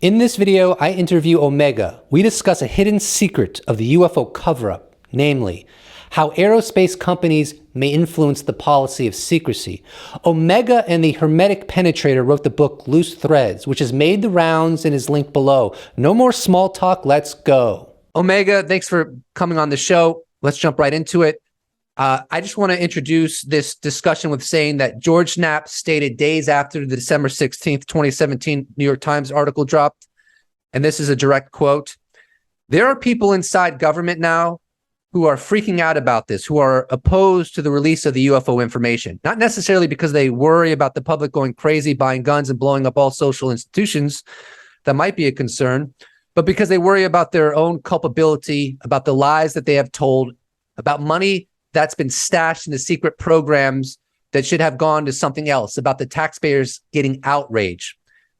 In this video, I interview Omega. We discuss a hidden secret of the UFO cover-up, namely, how aerospace companies may influence the policy of secrecy. Omega and the Hermetic Penetrator wrote the book Loose Threads, which has made the rounds and is linked below. No more small talk, let's go. Omega, thanks for coming on the show. Let's jump right into it. I just want to introduce this discussion with saying that George Knapp stated days after the December 16th, 2017 New York Times article dropped, and this is a direct quote, "There are people inside government now who are freaking out about this, who are opposed to the release of the UFO information, not necessarily because they worry about the public going crazy, buying guns and blowing up all social institutions. That might be a concern, but because they worry about their own culpability, about the lies that they have told, about money that's been stashed in the secret programs that should have gone to something else, about the taxpayers getting outraged."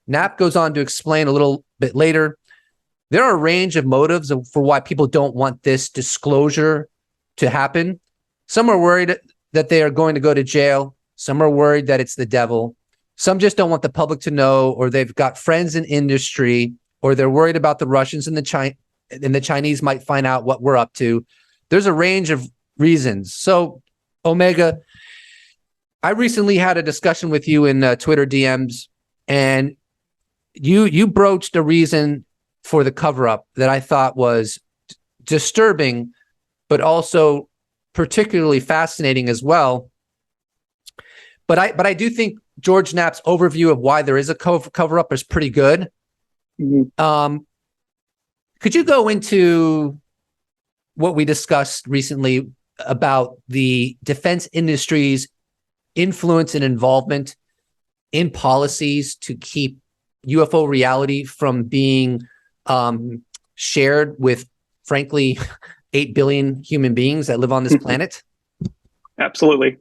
Knapp goes on to explain a little bit later, there are a range of motives for why people don't want this disclosure to happen. Some are worried that they are going to go to jail. Some are worried that it's the devil. Some just don't want the public to know, or they've got friends in industry, or they're worried about the Russians and the Chinese might find out what we're up to. There's a range of reasons. So, Omega, I recently had a discussion with you in Twitter DMs, and you broached a reason for the cover-up that I thought was disturbing, but also particularly fascinating as well. But I do think George Knapp's overview of why there is a cover-up is pretty good. Mm-hmm. Could you go into what we discussed recently about the defense industry's influence and involvement in policies to keep UFO reality from being shared with, frankly, 8 billion human beings that live on this planet? Absolutely.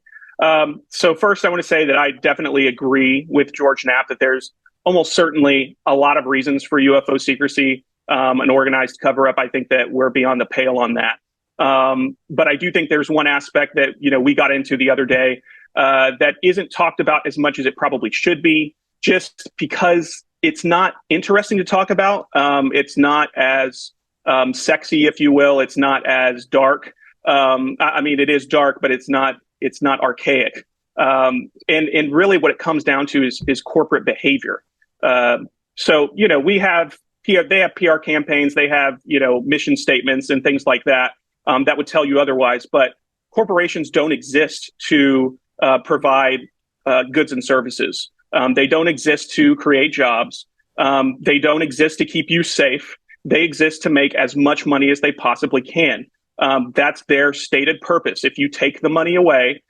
So first, I want to say that I definitely agree with George Knapp that there's almost certainly a lot of reasons for UFO secrecy, an organized cover-up. I think that we're beyond the pale on that. But I do think there's one aspect that, we got into the other day that isn't talked about as much as it probably should be, just because it's not interesting to talk about. It's not as sexy, if you will. It's not as dark. I mean, it is dark, but it's not archaic. And really what it comes down to is corporate behavior. So, they have PR campaigns, they have, mission statements and things like that. That would tell you otherwise, but corporations don't exist to provide goods and services. They don't exist to create jobs. They don't exist to keep you safe. They exist to make as much money as they possibly can. That's their stated purpose. If you take the money away,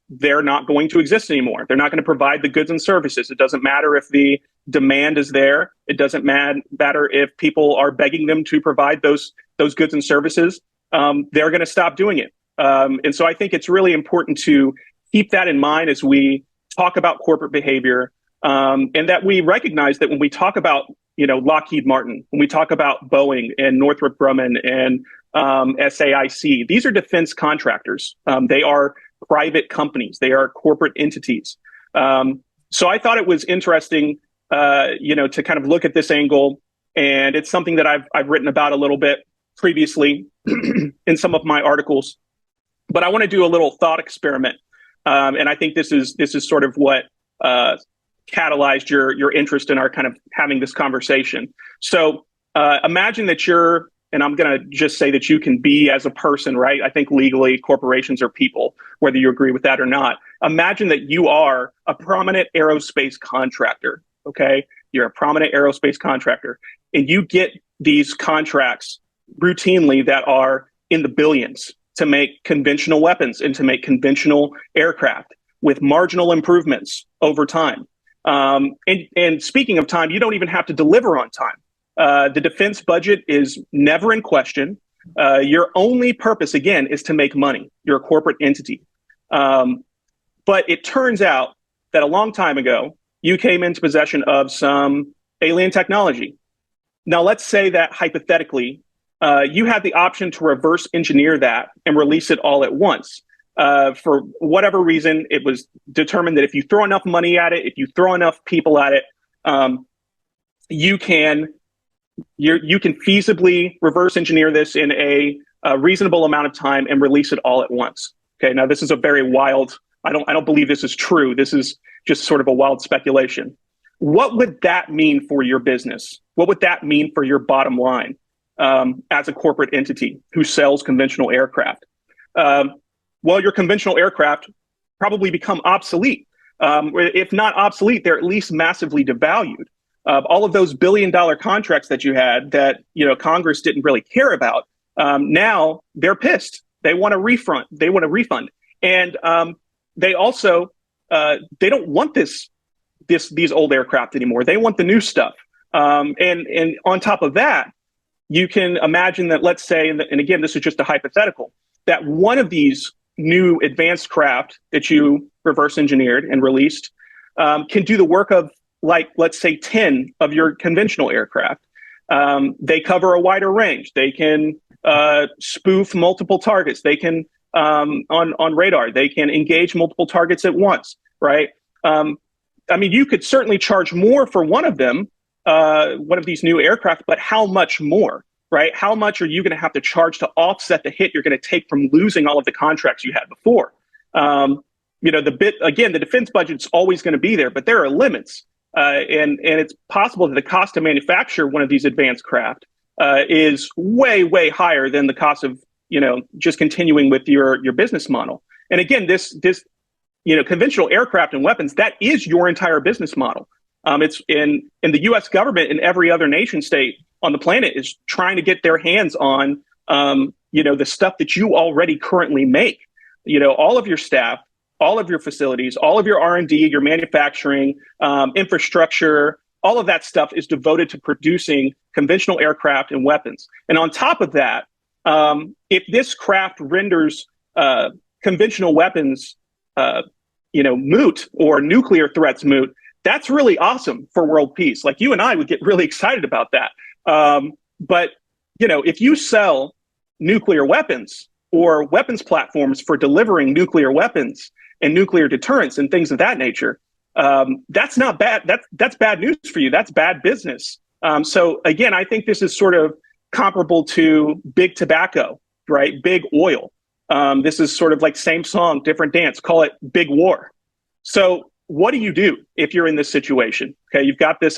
they're not going to exist anymore. They're not going to provide the goods and services. It doesn't matter if the demand is there. It doesn't matter if people are begging them to provide those goods and services. They're going to stop doing it. And so I think it's really important to keep that in mind as we talk about corporate behavior, and that we recognize that when we talk about, Lockheed Martin, when we talk about Boeing and Northrop Grumman and SAIC, these are defense contractors. They are private companies. They are corporate entities. So I thought it was interesting, to kind of look at this angle, and it's something that I've written about a little bit previously in some of my articles. But I want to do a little thought experiment. And I think this is sort of what catalyzed your interest in our kind of having this conversation. So imagine that you're, and I'm going to just say that you can be as a person, right? I think legally corporations are people, whether you agree with that or not. Imagine that you are a prominent aerospace contractor, okay? You're a prominent aerospace contractor, and you get these contracts routinely that are in the billions to make conventional weapons and to make conventional aircraft with marginal improvements over time. And speaking of time, you don't even have to deliver on time. The defense budget is never in question. Your only purpose, again, is to make money. You're a corporate entity. But it turns out that a long time ago, you came into possession of some alien technology. Now, let's say that hypothetically, you had the option to reverse engineer that and release it all at once. For whatever reason, it was determined that if you throw enough money at it, if you throw enough people at it, you can you can feasibly reverse engineer this in a reasonable amount of time and release it all at once. Okay, now this is a very wild. I don't believe this is true. This is just sort of a wild speculation. What would that mean for your business? What would that mean for your bottom line as a corporate entity who sells conventional aircraft? Well, your conventional aircraft probably become obsolete. If not obsolete, they're at least massively devalued. All of those billion-dollar contracts that you had that Congress didn't really care about, now they're pissed. They want a refund. They want a refund, and they also they don't want these old aircraft anymore. They want the new stuff. And on top of that, you can imagine that, let's say, and again, this is just a hypothetical, that one of these new advanced craft that you reverse engineered and released can do the work of, like, let's say 10 of your conventional aircraft. They cover a wider range. They can spoof multiple targets. They can, on radar, they can engage multiple targets at once, right? I mean, you could certainly charge more for one of them, one of these new aircraft, but how much more, right? How much are you going to have to charge to offset the hit you're going to take from losing all of the contracts you had before? The defense budget's always going to be there, but there are limits. And it's possible that the cost to manufacture one of these advanced craft is way, way higher than the cost of, just continuing with your business model. And again, this conventional aircraft and weapons, that is your entire business model. It's in the U.S. government and every other nation state on the planet is trying to get their hands on, the stuff that you already currently make. All of your staff, all of your facilities, all of your R&D, your manufacturing, infrastructure, all of that stuff is devoted to producing conventional aircraft and weapons. And on top of that, if this craft renders conventional weapons, moot, or nuclear threats moot, that's really awesome for world peace. Like, you and I would get really excited about that. But if you sell nuclear weapons or weapons platforms for delivering nuclear weapons and nuclear deterrence and things of that nature, that's not bad. That's bad news for you. That's bad business. So again, I think this is sort of comparable to big tobacco, right? Big oil. This is sort of like same song, different dance. Call it big war. So what do you do if you're in this situation? Okay, you've got this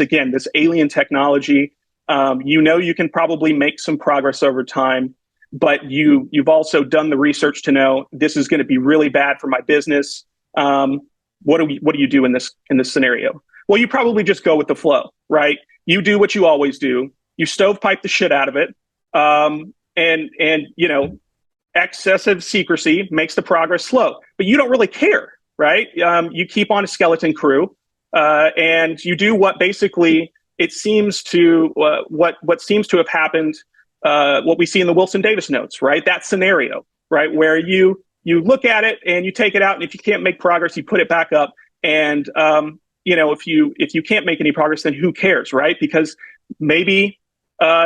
alien technology. You can probably make some progress over time, but you've also done the research to know this is going to be really bad for my business. What do you do in this scenario? Well, you probably just go with the flow, right? You do what you always do. You stovepipe the shit out of it, and excessive secrecy makes the progress slow. But you don't really care, right? You keep on a skeleton crew, and you do what basically it seems to what seems to have happened. What we see in the Wilson Davis notes, right? That scenario, right, where you look at it and you take it out, and if you can't make progress, you put it back up. And if you can't make any progress, then who cares, right? Because maybe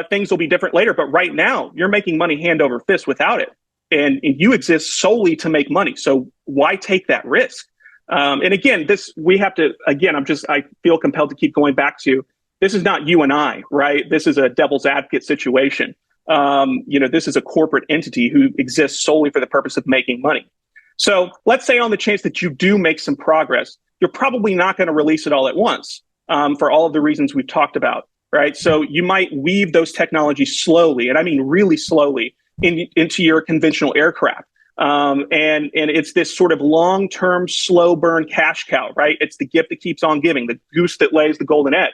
things will be different later. But right now, you're making money hand over fist without it, and you exist solely to make money. So why take that risk? And again, I feel compelled to keep going back to, this is not you and I, right? This is a devil's advocate situation. This is a corporate entity who exists solely for the purpose of making money. So let's say on the chance that you do make some progress, you're probably not going to release it all at once for all of the reasons we've talked about, right? So you might weave those technologies slowly, and I mean really slowly, into your conventional aircraft. And it's this sort of long-term, slow burn cash cow, right? It's the gift that keeps on giving, the goose that lays the golden egg.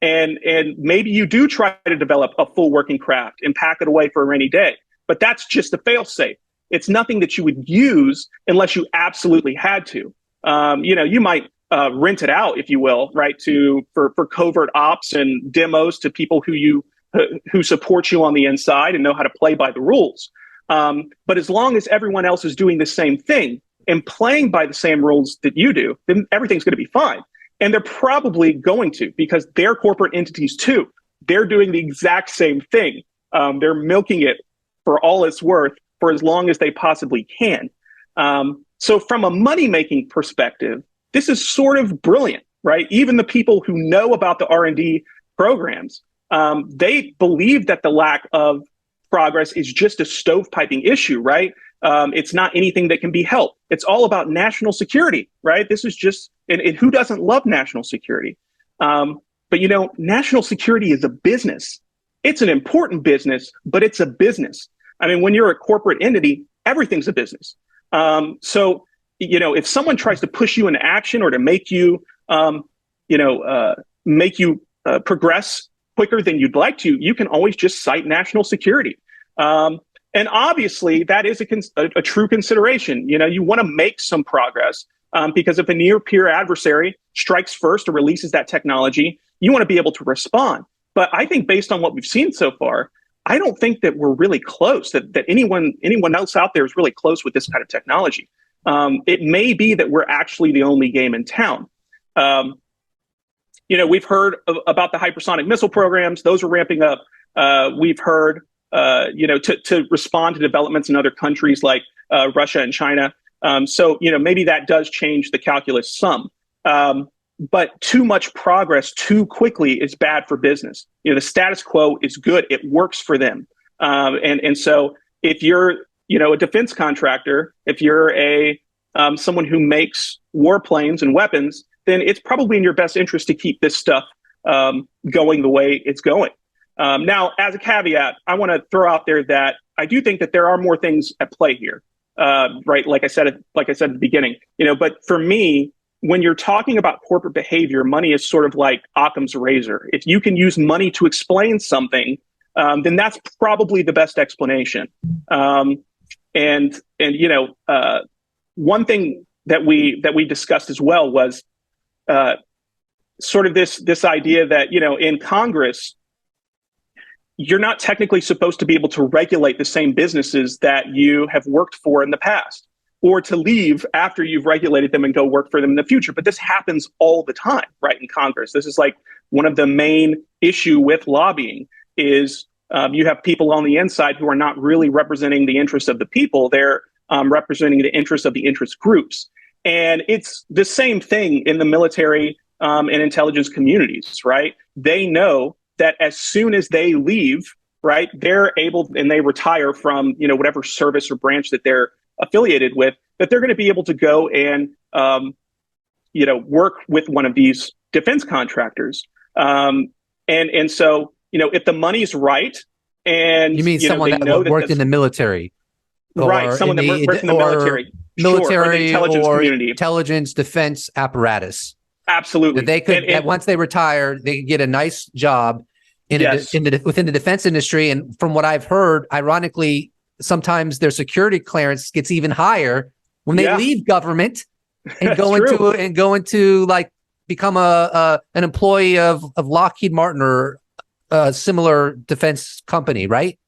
And maybe you do try to develop a full working craft and pack it away for a rainy day, but that's just a fail-safe. It's nothing that you would use unless you absolutely had to. You might rent it out, if you will, right, for covert ops and demos to people who support you on the inside and know how to play by the rules. But as long as everyone else is doing the same thing and playing by the same rules that you do, then everything's going to be fine. And they're probably going to, because they're corporate entities too. They're doing the exact same thing. They're milking it for all it's worth for as long as they possibly can. So from a money-making perspective, this is sort of brilliant, right? Even the people who know about the R&D programs, they believe that the lack of progress is just a stovepiping issue, right? It's not anything that can be helped. It's all about national security, right? This is just, and who doesn't love national security? But national security is a business. It's an important business, but it's a business. I mean, when you're a corporate entity, everything's a business. So, if someone tries to push you into action or to make you, progress quicker than you'd like to, you can always just cite national security. And obviously, that is a true consideration. You want to make some progress because if a near-peer adversary strikes first or releases that technology, you want to be able to respond. But I think based on what we've seen so far, I don't think that we're really close, that anyone else out there is really close with this kind of technology. It may be that we're actually the only game in town. We've heard about the hypersonic missile programs. Those are ramping up. We've heard, to respond to developments in other countries like Russia and China. So maybe that does change the calculus some. But too much progress too quickly is bad for business. The status quo is good. It works for them. And so if you're, a defense contractor, if you're someone who makes warplanes and weapons, then it's probably in your best interest to keep this stuff going the way it's going. Now, as a caveat, I want to throw out there that I do think that there are more things at play here, right? Like I said at the beginning, but for me, when you're talking about corporate behavior, money is sort of like Occam's razor. If you can use money to explain something, then that's probably the best explanation. One thing that we discussed as well was sort of this idea that in Congress, you're not technically supposed to be able to regulate the same businesses that you have worked for in the past, or to leave after you've regulated them and go work for them in the future. But this happens all the time, right, in Congress. This is like one of the main issue with lobbying is you have people on the inside who are not really representing the interests of the people. They're representing the interests of the interest groups. And it's the same thing in the military and intelligence communities, right? They know that as soon as they leave, right, they're able and they retire from, whatever service or branch that they're affiliated with, that they're going to be able to go and, work with one of these defense contractors. And so, if the money's right, and you mean someone that worked in the military, right? Someone that worked in the military, or the intelligence community, intelligence defense apparatus. Absolutely. That they could, once they retire, they could get a nice job within the defense industry. And from what I've heard, ironically, sometimes their security clearance gets even higher when they leave government and go into like become an employee of Lockheed Martin or a similar defense company, right?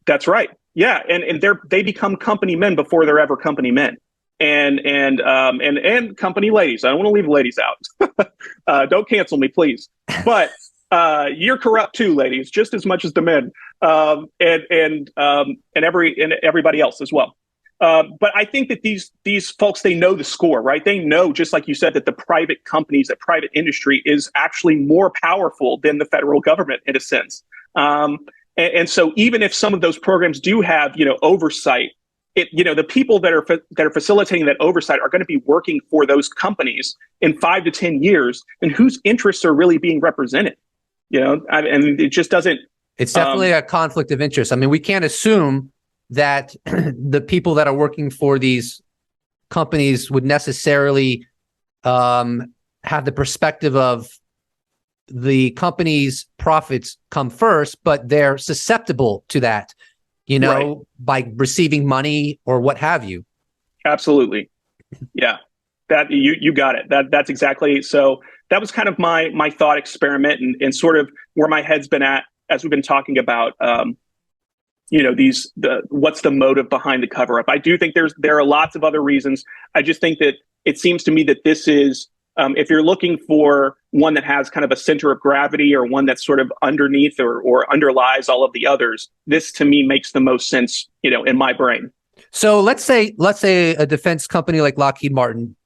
That's right. Yeah, and they become company men before they're ever company men, and company ladies. I don't want to leave ladies out. Don't cancel me, please. But you're corrupt too, ladies, just as much as the men, and everybody else as well. But I think that these folks, they know the score, right? They know, just like you said, that the private companies, that private industry is actually more powerful than the federal government in a sense. And so even if some of those programs do have, oversight, the people that are facilitating that oversight are going to be working for those companies in 5 to 10 years, and whose interests are really being represented. And it just doesn't. It's definitely a conflict of interest. I mean, we can't assume that the people that are working for these companies would necessarily have the perspective of the company's profits come first, but they're susceptible to that, right, by receiving money or what have you. Absolutely. Yeah, that you got it. That's exactly. So that was kind of my thought experiment and sort of where my head's been at as we've been talking about, what's the motive behind the cover up. I do think there are lots of other reasons. I just think that it seems to me that this is, if you're looking for one that has kind of a center of gravity or one that's sort of underneath or underlies all of the others, this to me makes the most sense, in my brain. So let's say a defense company like Lockheed Martin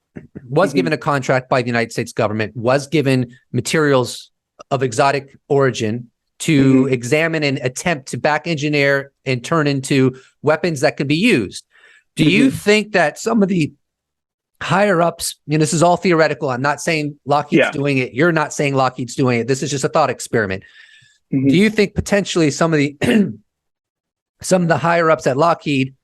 was given a contract by the United States government, was given materials of exotic origin to examine and attempt to back engineer and turn into weapons that can be used. Do you think that some of the higher ups, this is all theoretical. I'm not saying Lockheed's doing it. You're not saying Lockheed's doing it. This is just a thought experiment. Do you think potentially some of the higher ups at Lockheed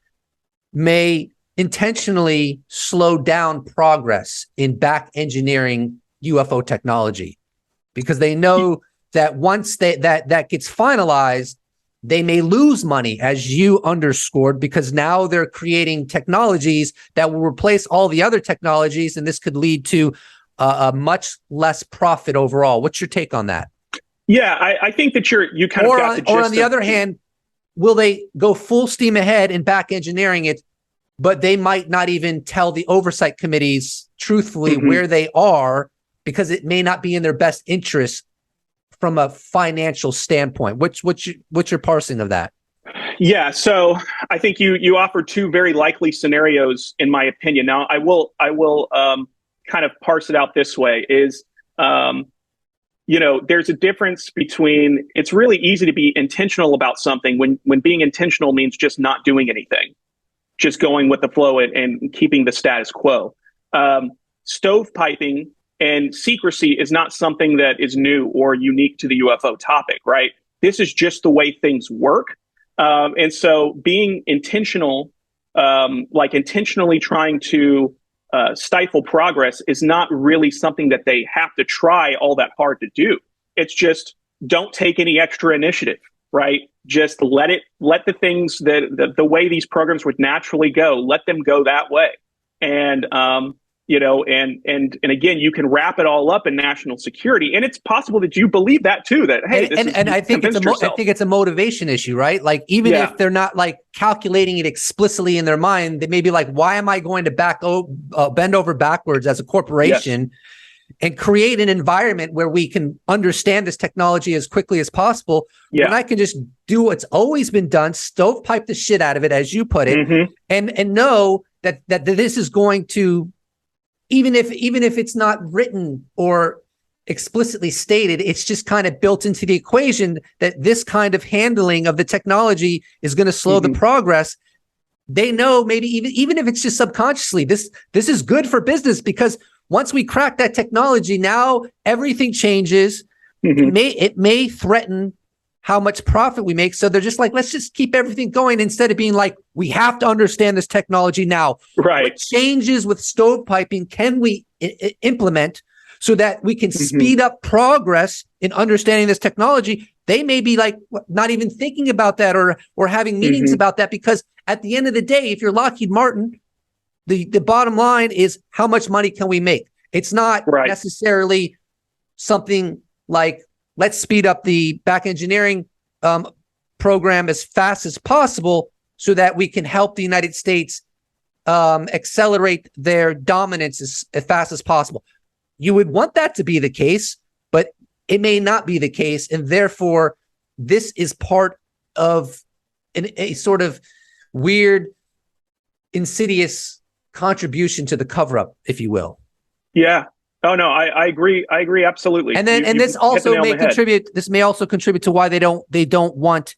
may intentionally slow down progress in back engineering UFO technology, because they know that once that gets finalized, they may lose money, as you underscored, because now they're creating technologies that will replace all the other technologies, and this could lead to a much less profit overall. What's your take on that? Yeah, I think that you kind of got the gist. Or on the other hand, will they go full steam ahead in back engineering it, but they might not even tell the oversight committees truthfully where they are, because it may not be in their best interest from a financial standpoint? What's your parsing of that? Yeah, so I think you offered two very likely scenarios, in my opinion. Now, I will kind of parse it out this way: is there's a difference between, it's really easy to be intentional about something when being intentional means just not doing anything, just going with the flow and keeping the status quo. Stovepiping and secrecy is not something that is new or unique to the UFO topic, right? This is just the way things work. And so being intentional, like intentionally trying to stifle progress, is not really something that they have to try all that hard to do. It's just, don't take any extra initiative, right? Just let the things that the way these programs would naturally go, let them go that way. And, and again, you can wrap it all up in national security, and it's possible that you believe that too. That hey, I think it's a motivation issue, right? Like even if they're not like calculating it explicitly in their mind, they may be like, "Why am I going to bend over backwards as a corporation and create an environment where we can understand this technology as quickly as possible when I can just do what's always been done, stovepipe the shit out of it, as you put it, and know that this is going to." Even if it's not written or explicitly stated, it's just kind of built into the equation that this kind of handling of the technology is going to slow the progress. They know, maybe even if it's just subconsciously, this is good for business, because once we crack that technology, now everything changes. It may threaten how much profit we make. So they're just like, let's just keep everything going, instead of being like, we have to understand this technology now. Right. What changes with stovepiping can we implement so that we can speed up progress in understanding this technology? They may be like not even thinking about that or having meetings about that, because at the end of the day, if you're Lockheed Martin, the bottom line is, how much money can we make? It's not necessarily something like, let's speed up the back engineering program as fast as possible so that we can help the United States accelerate their dominance as fast as possible. You would want that to be the case, but it may not be the case. And therefore, this is part of a sort of weird, insidious contribution to the cover-up, if you will. Yeah. Oh no, I agree. I agree absolutely. And then this also may contribute. This may also contribute to why they don't want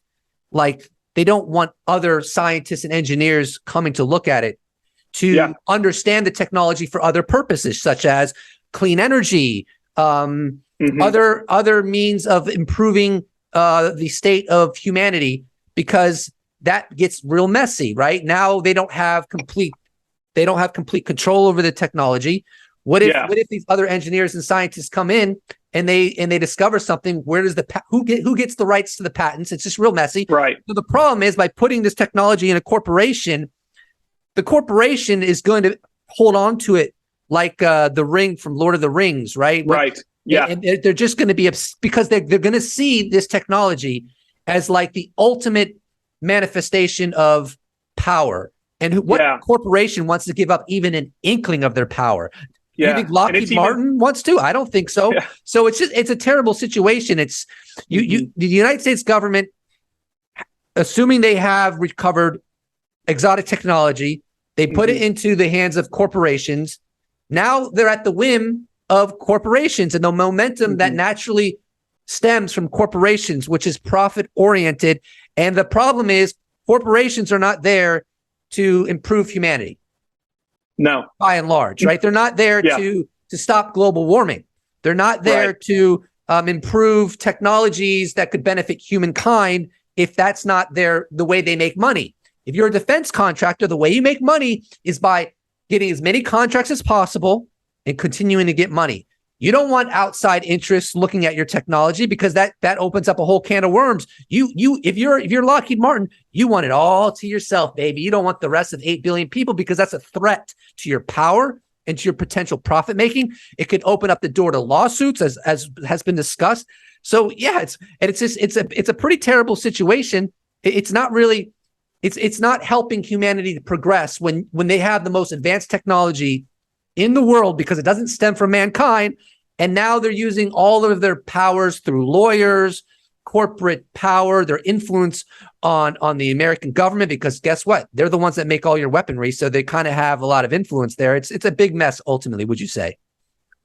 other scientists and engineers coming to look at it to understand the technology for other purposes, such as clean energy, other means of improving the state of humanity, because that gets real messy. Right now, they don't have complete control over the technology. What if these other engineers and scientists come in and they discover something? Where does who gets the rights to the patents? It's just real messy. Right. So the problem is, by putting this technology in a corporation, the corporation is going to hold on to it like the ring from Lord of the Rings, right? Right. Yeah. And they're just going to be, because they're going to see this technology as like the ultimate manifestation of power. And what corporation wants to give up even an inkling of their power? You think Lockheed Martin wants to? I don't think so. Yeah. So it's a terrible situation. It's the United States government, assuming they have recovered exotic technology, they put it into the hands of corporations. Now they're at the whim of corporations and the momentum that naturally stems from corporations, which is profit oriented. And the problem is corporations are not there to improve humanity. No, by and large, right? They're not there to stop global warming. They're not there to improve technologies that could benefit humankind if that's not the way they make money. If you're a defense contractor, the way you make money is by getting as many contracts as possible and continuing to get money. You don't want outside interests looking at your technology because that opens up a whole can of worms. If you're Lockheed Martin, you want it all to yourself, baby. You don't want the rest of 8 billion people because that's a threat to your power and to your potential profit making. It could open up the door to lawsuits, as has been discussed. So yeah, it's a pretty terrible situation. It's not really. It's not helping humanity to progress when they have the most advanced technology in the world because it doesn't stem from mankind. And now they're using all of their powers through lawyers, corporate power, their influence on the American government, because guess what? They're the ones that make all your weaponry. So they kind of have a lot of influence there. It's a big mess, ultimately, would you say?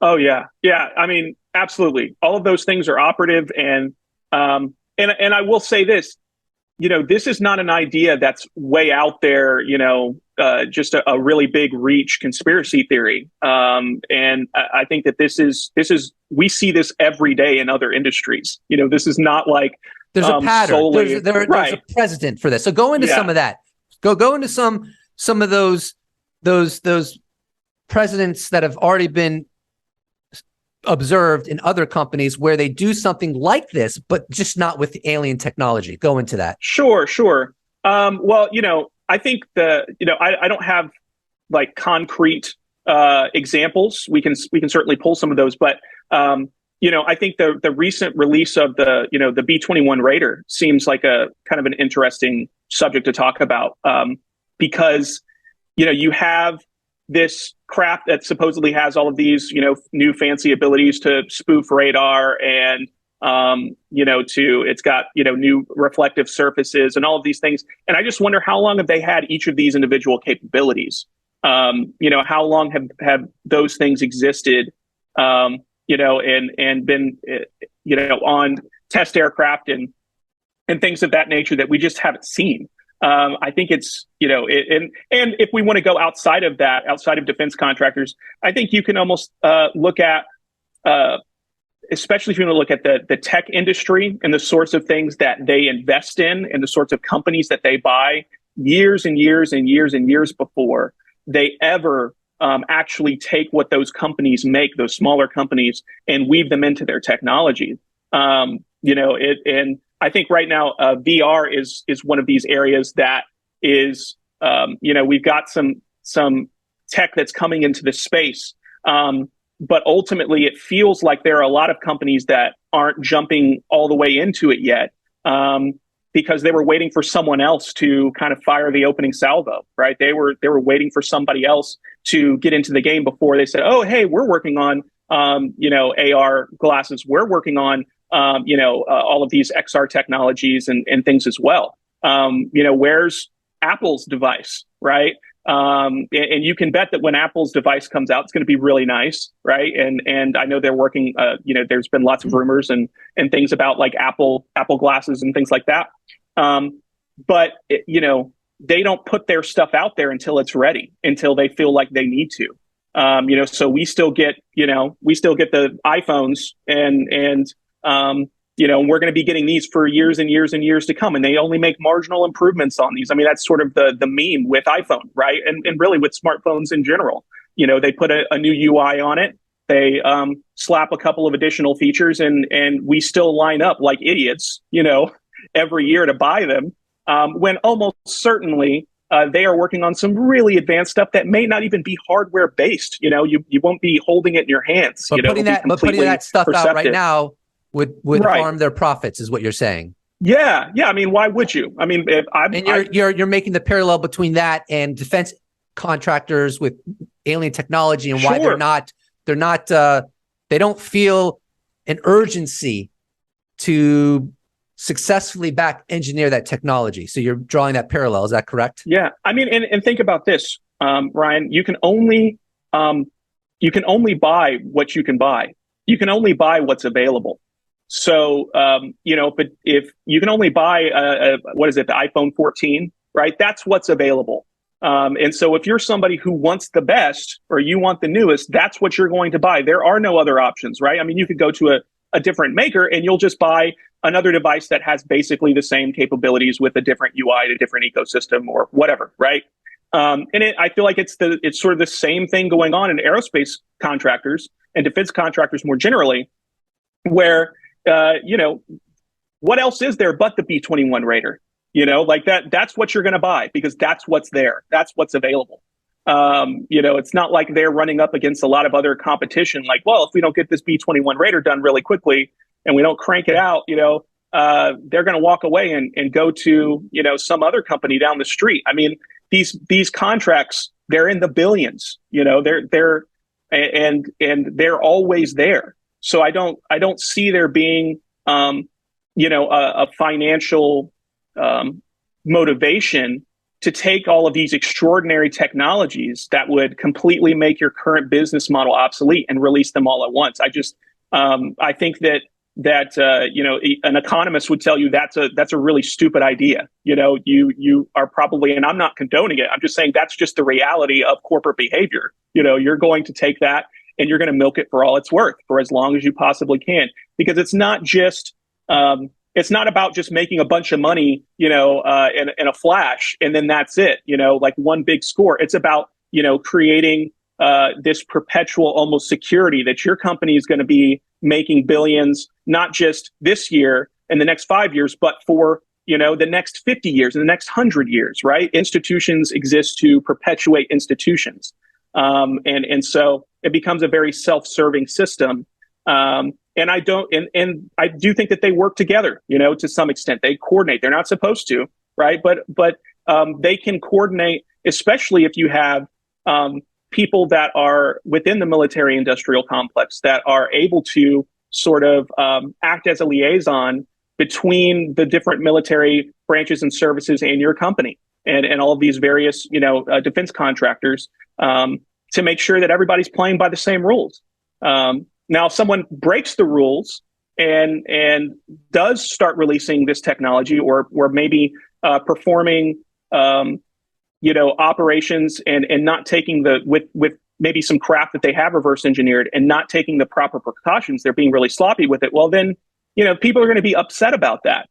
Oh, yeah. Yeah. I mean, absolutely. All of those things are operative. And I will say this. This is not an idea that's way out there, just a really big reach conspiracy theory. And I think that this is we see this every day in other industries. This is not like there's a pattern. There's a precedent for this. So go into some of that. Go into some of those precedents that have already been observed in other companies where they do something like this, but just not with alien technology. Go into that. Sure. Well, I think I don't have like concrete examples. We can certainly pull some of those, but I think the recent release of the B-21 Raider seems like a kind of an interesting subject to talk about because you have this craft that supposedly has all of these, new fancy abilities to spoof radar and, it's got, new reflective surfaces and all of these things. And I just wonder how long have they had each of these individual capabilities? How long have those things existed, and been, on test aircraft and things of that nature that we just haven't seen. I think it's, and if we want to go outside of that, outside of defense contractors, I think you can almost look at, especially if you want to look at the tech industry and the sorts of things that they invest in and the sorts of companies that they buy years and years and years and years before they ever actually take what those companies make, those smaller companies, and weave them into their technology. And I think right now VR is one of these areas that is, we've got some tech that's coming into the space, but ultimately it feels like there are a lot of companies that aren't jumping all the way into it yet because they were waiting for someone else to kind of fire the opening salvo, right? They were waiting for somebody else to get into the game before they said, "Oh, hey, we're working on AR glasses. We're working on." All of these XR technologies and things as well. Where's Apple's device, right? And you can bet that when Apple's device comes out, it's going to be really nice, right? And I know they're working. There's been lots of rumors and things about like Apple glasses and things like that. But they don't put their stuff out there until it's ready, until they feel like they need to. So we still get the iPhones and we're going to be getting these for years and years and years to come. And they only make marginal improvements on these. I mean, that's sort of the meme with iPhone, right? And really with smartphones in general. They put a new UI on it. They slap a couple of additional features and we still line up like idiots, every year to buy them. When almost certainly they are working on some really advanced stuff that may not even be hardware based. You won't be holding it in your hands. But putting that stuff out right now would harm their profits, is what you're saying. Yeah. I mean, why would you? I mean, you're making the parallel between that and defense contractors with alien technology and why they don't feel an urgency to successfully back engineer that technology. So you're drawing that parallel. Is that correct? Yeah. I mean, and think about this, Ryan, you can only you can only buy what you can buy. You can only buy what's available. So, but if you can only buy what is it, the iPhone 14, right? That's what's available. And so if you're somebody who wants the best or you want the newest, that's what you're going to buy. There are no other options, right? I mean, you could go to a different maker and you'll just buy another device that has basically the same capabilities with a different UI, a different ecosystem or whatever, right? I feel like it's sort of the same thing going on in aerospace contractors and defense contractors more generally, where, what else is there but the B-21 Raider? Like that's what you're going to buy because that's what's there. That's what's available. It's not like they're running up against a lot of other competition. Like, well, if we don't get this B-21 Raider done really quickly and we don't crank it out, they're going to walk away and go to, some other company down the street. I mean, these contracts, they're in the billions, they're always there. So I don't see there being, a financial motivation to take all of these extraordinary technologies that would completely make your current business model obsolete and release them all at once. I think that an economist would tell you that's a really stupid idea. You are probably, and I'm not condoning it, I'm just saying that's just the reality of corporate behavior. You're going to take that and you're going to milk it for all it's worth for as long as you possibly can, because it's not just it's not about just making a bunch of money, in a flash, and then that's it, like one big score. It's about, creating this perpetual almost security that your company is going to be making billions, not just this year and the next 5 years, but for, the next 50 years and the next 100 years, right? Institutions exist to perpetuate institutions. And so it becomes a very self-serving system. And I do think that they work together, to some extent. They coordinate. They're not supposed to, right? But they can coordinate, especially if you have people that are within the military industrial complex that are able to sort of act as a liaison between the different military branches and services and your company and all of these various, defense contractors to make sure that everybody's playing by the same rules. Now, if someone breaks the rules and does start releasing this technology or maybe performing, operations and not taking with maybe some crap that they have reverse engineered and not taking the proper precautions, they're being really sloppy with it. Well, then, people are going to be upset about that.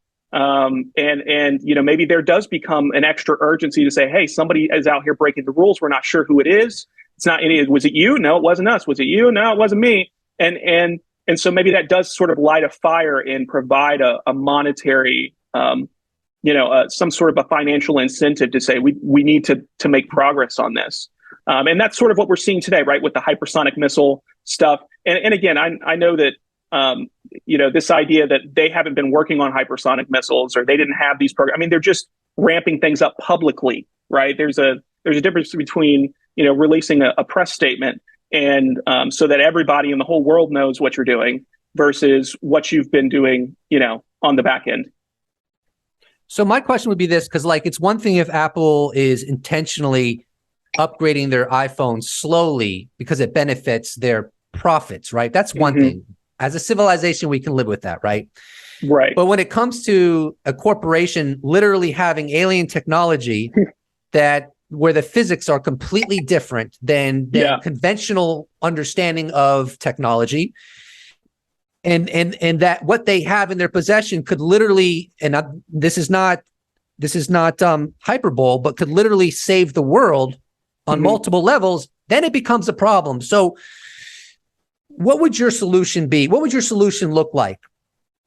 Maybe there does become an extra urgency to say, hey, somebody is out here breaking the rules. We're not sure who it is. It's not any, was it you? No, it wasn't us. Was it you? No, it wasn't me. And so maybe that does sort of light a fire and provide a monetary, some sort of a financial incentive to say we need to make progress on this. And that's sort of what we're seeing today, right, with the hypersonic missile stuff. And again, I know that, this idea that they haven't been working on hypersonic missiles or they didn't have these programs. I mean, they're just ramping things up publicly, right? There's a difference between, releasing a press statement and so that everybody in the whole world knows what you're doing versus what you've been doing, on the back end. So my question would be this, because it's one thing if Apple is intentionally upgrading their iPhone slowly because it benefits their profits, right? That's one thing. As a civilization, we can live with that, right? Right. But when it comes to a corporation literally having alien technology where the physics are completely different than conventional understanding of technology, and that what they have in their possession could literally, and this is not hyperbole, but could literally save the world on multiple levels, then it becomes a problem. So what would your solution be? What would your solution look like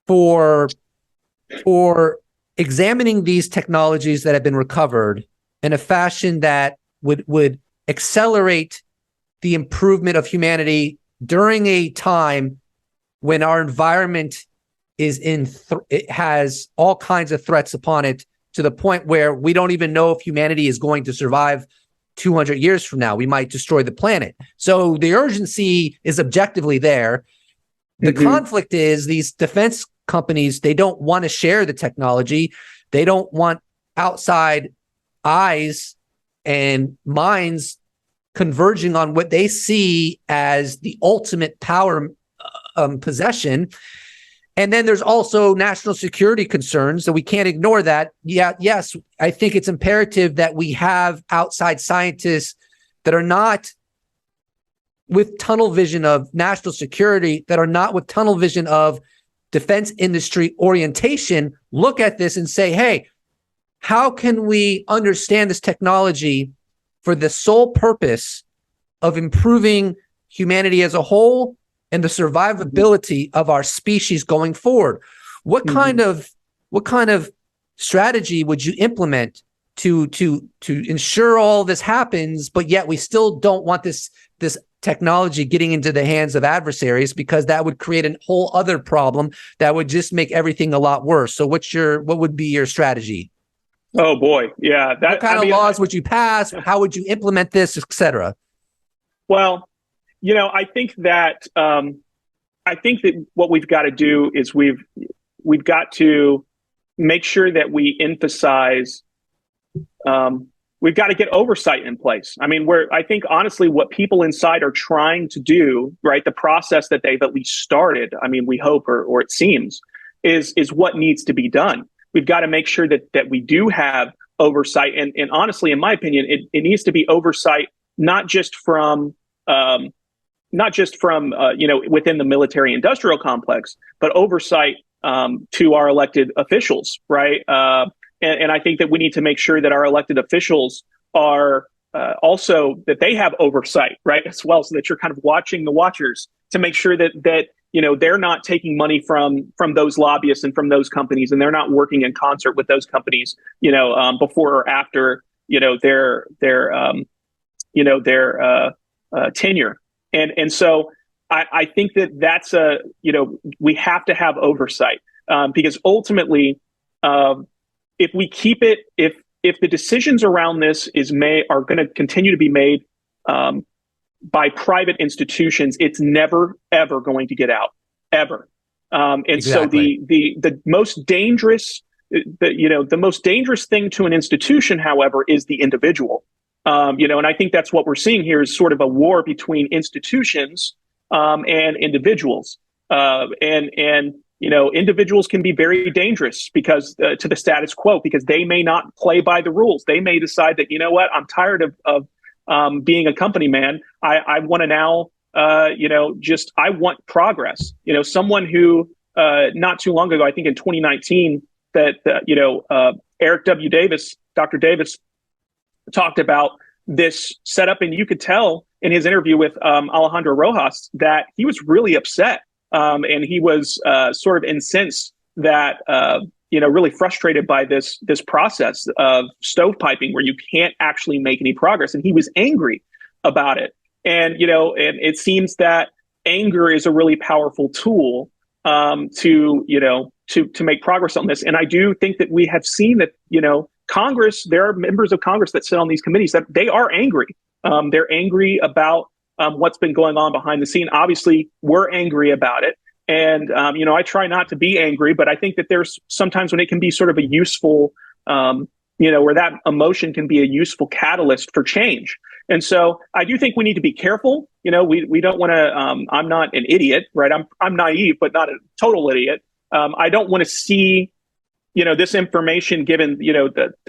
for examining these technologies that have been recovered in a fashion that would accelerate the improvement of humanity during a time when our environment is it has all kinds of threats upon it, to the point where we don't even know if humanity is going to survive 200 years from now? We might destroy the planet. So the urgency is objectively there. The conflict is these defense companies, they don't want to share the technology. They don't want outside eyes and minds converging on what they see as the ultimate power possession. And then there's also national security concerns, so we can't ignore that. Yes, I think it's imperative that we have outside scientists that are not with tunnel vision of national security, that are not with tunnel vision of defense industry orientation, look at this and say, hey, how can we understand this technology for the sole purpose of improving humanity as a whole and the survivability of our species going forward? What kind of strategy would you implement to ensure all this happens, but yet we still don't want this technology getting into the hands of adversaries, because that would create a whole other problem that would just make everything a lot worse? So what would be your strategy? Oh boy, yeah. What kind of laws would you pass? How would you implement this, etc.? Well, I think that what we've got to do is we've got to make sure that we emphasize. We've got to get oversight in place. I mean, I think honestly, what people inside are trying to do, right, the process that they've at least started, I mean, we hope, or it seems, is what needs to be done. We've got to make sure that we do have oversight. And honestly, in my opinion, it needs to be oversight, not just from within the military industrial complex, but oversight to our elected officials, right? And I think that we need to make sure that our elected officials are also, that they have oversight, right, as well, so that you're kind of watching the watchers to make sure that they're not taking money from those lobbyists and from those companies, and they're not working in concert with those companies, before or after, their tenure. And so I think that's we have to have oversight, because ultimately, if we keep it, if the decisions around this are going to continue to be made by private institutions, it's never ever going to get out, ever. Exactly. So the most dangerous, the most dangerous thing to an institution, however, is the individual. And I think that's what we're seeing here is sort of a war between institutions and individuals. Individuals can be very dangerous because to the status quo, because they may not play by the rules. They may decide that, I'm tired of being a company man. I want to now, I want progress. Someone who not too long ago, I think in 2019, that, Eric W. Davis, Dr. Davis, talked about this setup. And you could tell in his interview with Alejandro Rojas that he was really upset. And he was sort of incensed that, really frustrated by this process of stovepiping where you can't actually make any progress. And he was angry about it. And, and it seems that anger is a really powerful tool to make progress on this. And I do think that we have seen that, Congress, there are members of Congress that sit on these committees that they are angry. They're angry about what's been going on behind the scene. Obviously, we're angry about it. And, I try not to be angry, but I think that there's sometimes when it can be sort of a useful, where that emotion can be a useful catalyst for change. And so I do think we need to be careful. We don't want to, I'm not an idiot, right? I'm naive, but not a total idiot. I don't want to see, this information given,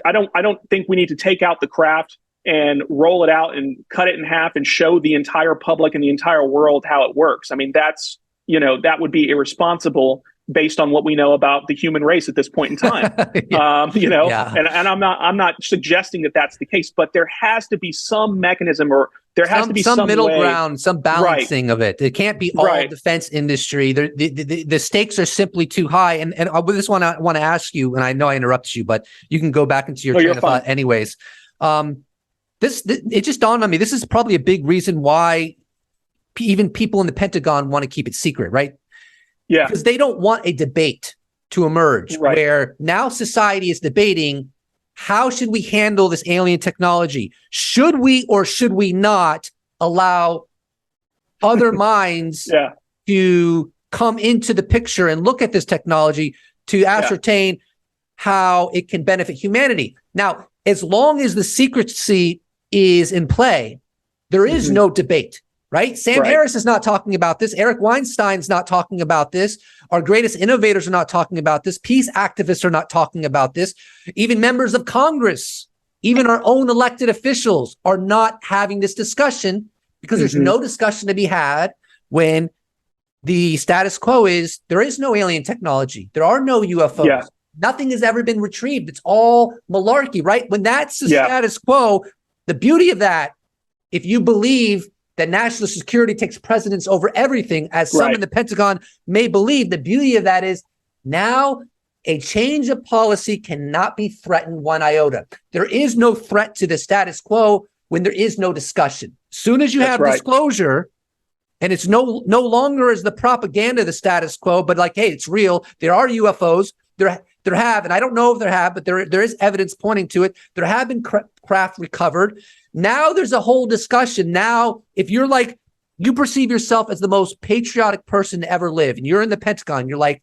I don't think we need to take out the craft and roll it out and cut it in half and show the entire public and the entire world how it works. I mean, that's, that would be irresponsible based on what we know about the human race at this point in time. Yeah. And I'm not suggesting that that's the case, but there has to be some mechanism, or there has to be some middle way, ground, some balancing of it. It can't be all defense industry. The stakes are simply too high. And with this one, I want to ask you, and I know I interrupted you, but you can go back into your train of thought anyways. It just dawned on me. This is probably a big reason why even people in the Pentagon want to keep it secret, right? Yeah. Because they don't want a debate to emerge where now society is debating, how should we handle this alien technology? Should we or should we not allow other minds to come into the picture and look at this technology to ascertain how it can benefit humanity? Now, as long as the secrecy is in play, There is no debate, right? Sam Right. Harris is not talking about this. Eric Weinstein's not talking about this. Our greatest innovators are not talking about this. Peace activists are not talking about this. Even members of Congress, even our own elected officials are not having this discussion because there's no discussion to be had when the status quo is there is no alien technology. There are no UFOs. Yeah. Nothing has ever been retrieved. It's all malarkey, right? When that's the Yeah. status quo, the beauty of that, if you believe that national security takes precedence over everything, as some in the Pentagon may believe, the beauty of that is now a change of policy cannot be threatened one iota. There is no threat to the status quo when there is no discussion. Soon as you have disclosure, and it's no longer as the propaganda of the status quo, but like, hey, it's real. There are UFOs. There have, and I don't know if there have, but there is evidence pointing to it. There have been craft recovered. Now there's a whole discussion. Now, if you're like, you perceive yourself as the most patriotic person to ever live, and you're in the Pentagon, you're like,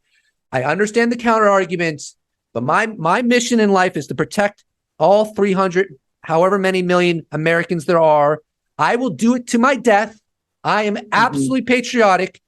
I understand the counter arguments, but my mission in life is to protect all 300, however many million Americans there are. I will do it to my death. I am absolutely patriotic.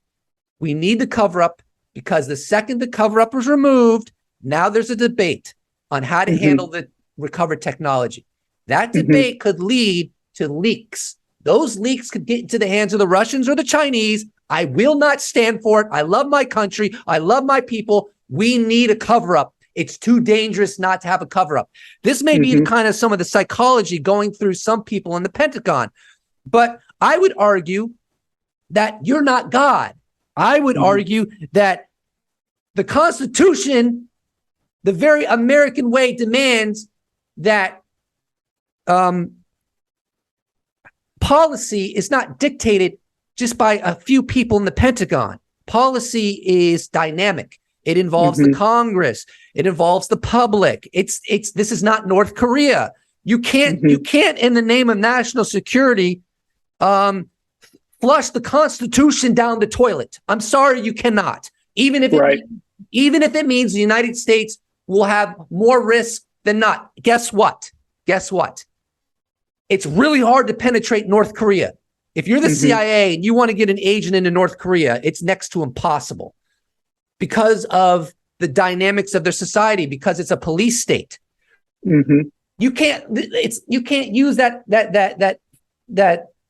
We need the cover up because the second the cover up was removed, now there's a debate on how to handle the recovered technology. That debate could lead to leaks. Those leaks could get into the hands of the Russians or the Chinese. I will not stand for it. I love my country. I love my people. We need a cover up. It's too dangerous not to have a cover up. This may be kind of some of the psychology going through some people in the Pentagon. But I would argue that you're not God. I would argue that the Constitution, the very American way, demands that policy is not dictated just by a few people in the Pentagon. Policy is dynamic. It involves the Congress. It involves the public. This is not North Korea. You can't in the name of national security flush the Constitution down the toilet. I'm sorry, you cannot. Even if it means the United States will have more risk than not. Guess what? It's really hard to penetrate North Korea. If you're the CIA and you want to get an agent into North Korea, it's next to impossible because of the dynamics of their society, because it's a police state. You can't use that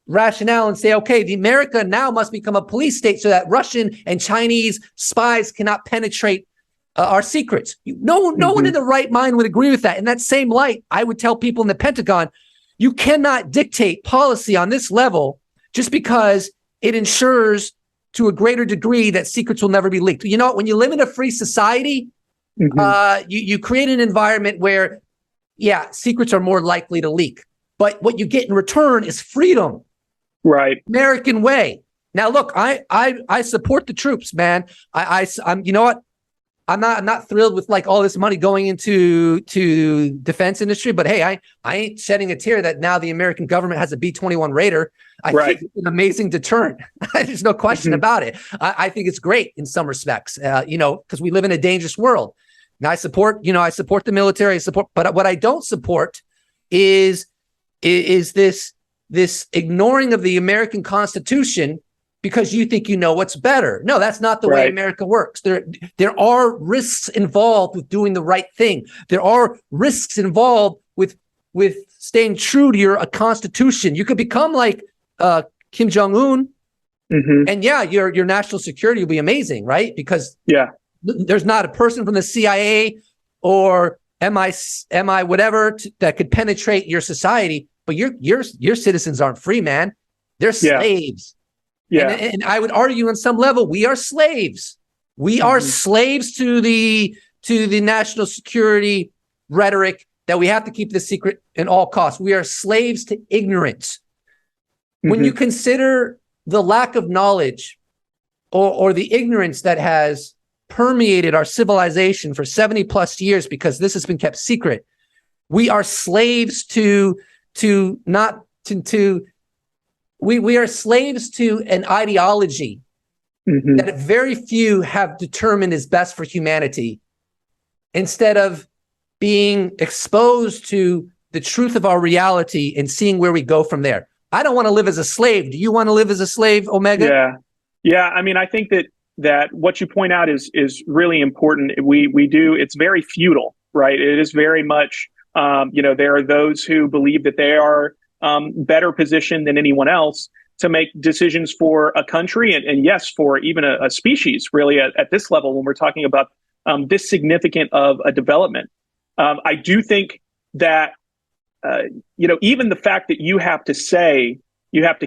rationale and say, okay, the America now must become a police state so that Russian and Chinese spies cannot penetrate our secrets. No one in the right mind would agree with that. In that same light, I would tell people in the Pentagon, you cannot dictate policy on this level just because it ensures to a greater degree that secrets will never be leaked. You know, when you live in a free society, you create an environment where, secrets are more likely to leak. But what you get in return is freedom. Right. American way. Now, look, I support the troops, man. I'm you know what? I'm not thrilled with like all this money going into defense industry, but hey, I ain't shedding a tear that now the American government has a B-21 Raider. I think it's an amazing deterrent. There's no question about it. I think it's great in some respects, because we live in a dangerous world. And I support the military, but what I don't support is this ignoring of the American Constitution because you think you know what's better. No, that's not the way America works. There are risks involved with doing the right thing. There are risks involved with staying true to your Constitution. You could become like Kim Jong-un, and your national security will be amazing, right? Because there's not a person from the CIA or MI whatever that could penetrate your society. But your citizens aren't free, man. They're slaves. And I would argue on some level, we are slaves. We are slaves to the national security rhetoric that we have to keep this secret at all costs. We are slaves to ignorance. When you consider the lack of knowledge or the ignorance that has permeated our civilization for 70 plus years because this has been kept secret, we are slaves we are slaves to an ideology that very few have determined is best for humanity, instead of being exposed to the truth of our reality and seeing where we go from there. I don't want to live as a slave. Do you want to live as a slave, Omega? Yeah. I mean, I think that what you point out is really important. We do. It's very feudal, right? It is very much. There are those who believe that they are better positioned than anyone else to make decisions for a country, and yes, for even a species. Really, at this level, when we're talking about this significant of a development, I do think that even the fact that you have to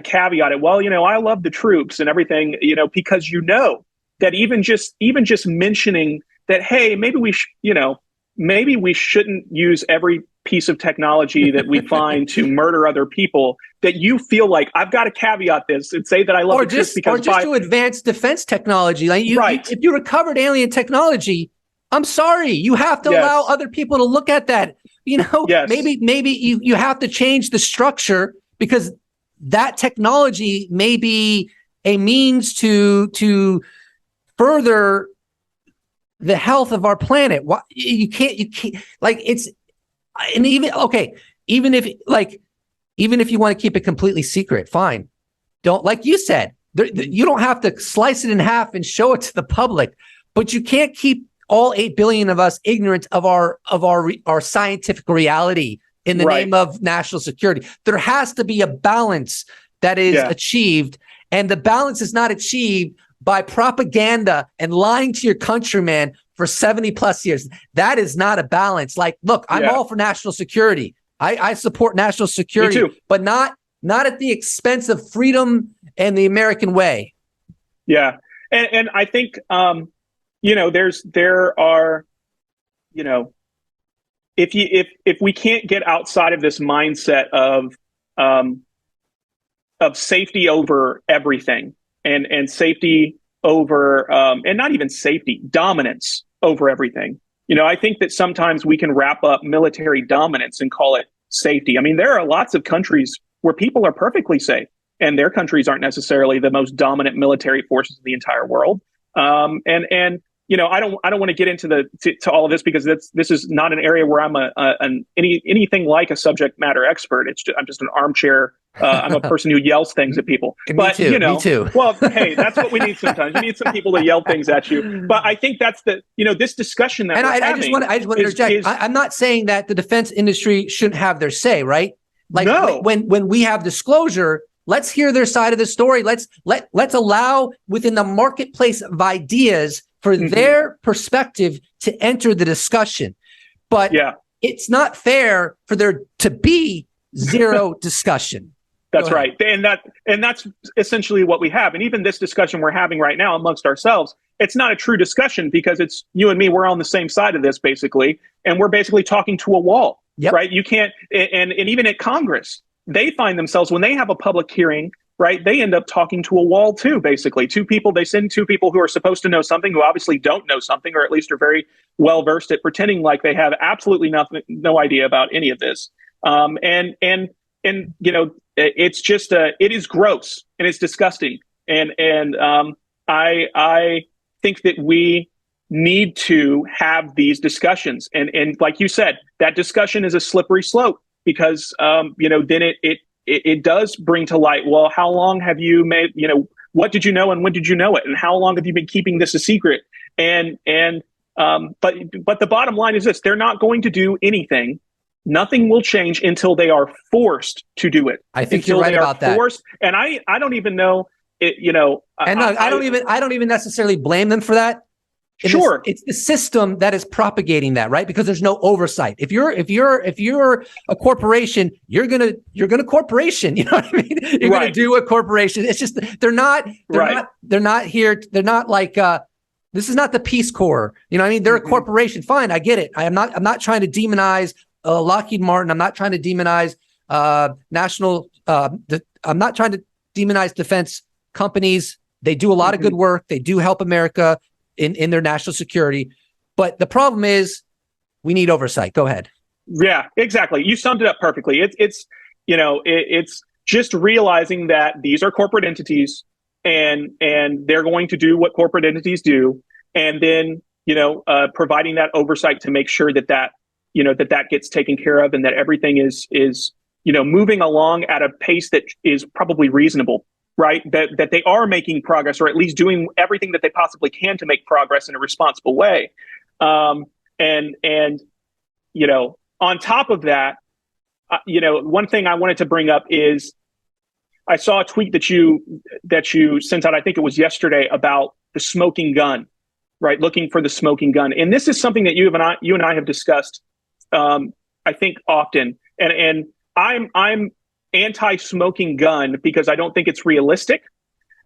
caveat it. Well, I love the troops and everything, because that even just mentioning that, hey, maybe we shouldn't use every piece of technology that we find to murder other people, that you feel like I've got to caveat this and say that I love it just because to advance defense technology. Like if you recovered alien technology, I'm sorry, you have to allow other people to look at that. Maybe you have to change the structure, because that technology may be a means to further the health of our planet. You can't like it's, and even if you want to keep it completely secret, fine. Don't, like you said, you don't have to slice it in half and show it to the public, but you can't keep all 8 billion of us ignorant of our scientific reality in the name of national security. There has to be a balance that is achieved, and the balance is not achieved by propaganda and lying to your countrymen for 70 plus years. That is not a balance. Like, look, I'm all for national security. I support national security, but not at the expense of freedom and the American way. Yeah. And I think, there are, if we can't get outside of this mindset of safety over everything, and safety over, and not even safety, dominance over everything. I think that sometimes we can wrap up military dominance and call it safety. I mean, there are lots of countries where people are perfectly safe, and their countries aren't necessarily the most dominant military forces in the entire world. I don't want to get into to all of this, because this is not an area where I'm anything like a subject matter expert. I'm just an armchair. I'm a person who yells things at people. Me too. Well, hey, that's what we need sometimes. You need some people to yell things at you. But I think that's this discussion that we're having. I just want to interject. I'm not saying that the defense industry shouldn't have their say, right? Like, no. When we have disclosure, let's hear their side of the story. Let's allow within the marketplace of ideas for their perspective to enter the discussion. But it's not fair for there to be zero discussion. That's right. And that's essentially what we have. And even this discussion we're having right now amongst ourselves, it's not a true discussion, because it's you and me, we're on the same side of this basically. And we're basically talking to a wall, right? You can't, and even at Congress, they find themselves, when they have a public hearing, right, they end up talking to a wall too, basically. They send two people who are supposed to know something, who obviously don't know something, or at least are very well versed at pretending like they have absolutely no idea about any of this. It's just it is gross and it's disgusting. And I think that we need to have these discussions. And like you said, that discussion is a slippery slope, because then it does bring to light, well, how long have you made, what did you know and when did you know it? And how long have you been keeping this a secret? But the bottom line is this: they're not going to do anything. Nothing will change until they are forced to do it. I think you're right about that. And I don't even know it, I don't even necessarily blame them for that. Sure. It's the system that is propagating that, right? Because there's no oversight. If you're a corporation, you're gonna corporation. You know what I mean? You're gonna do a corporation. It's just they're not here. They're not like this is not the Peace Corps. You know what I mean? They're a corporation. Fine, I get it. I'm not trying to demonize Lockheed Martin. I'm not trying to demonize national. I'm not trying to demonize defense companies. They do a lot of good work. They do help America in their national security. But the problem is we need oversight. Go ahead. Yeah, exactly. You summed it up perfectly. It's just realizing that these are corporate entities, and they're going to do what corporate entities do. And then, providing that oversight to make sure that gets taken care of, and that everything is moving along at a pace that is probably reasonable, right? That they are making progress, or at least doing everything that they possibly can to make progress in a responsible way. And on top of that, one thing I wanted to bring up is I saw a tweet that you sent out. I think it was yesterday, about the smoking gun, right? Looking for the smoking gun, and this is something that you and I have discussed, I think, often. And I'm anti-smoking gun because I don't think it's realistic.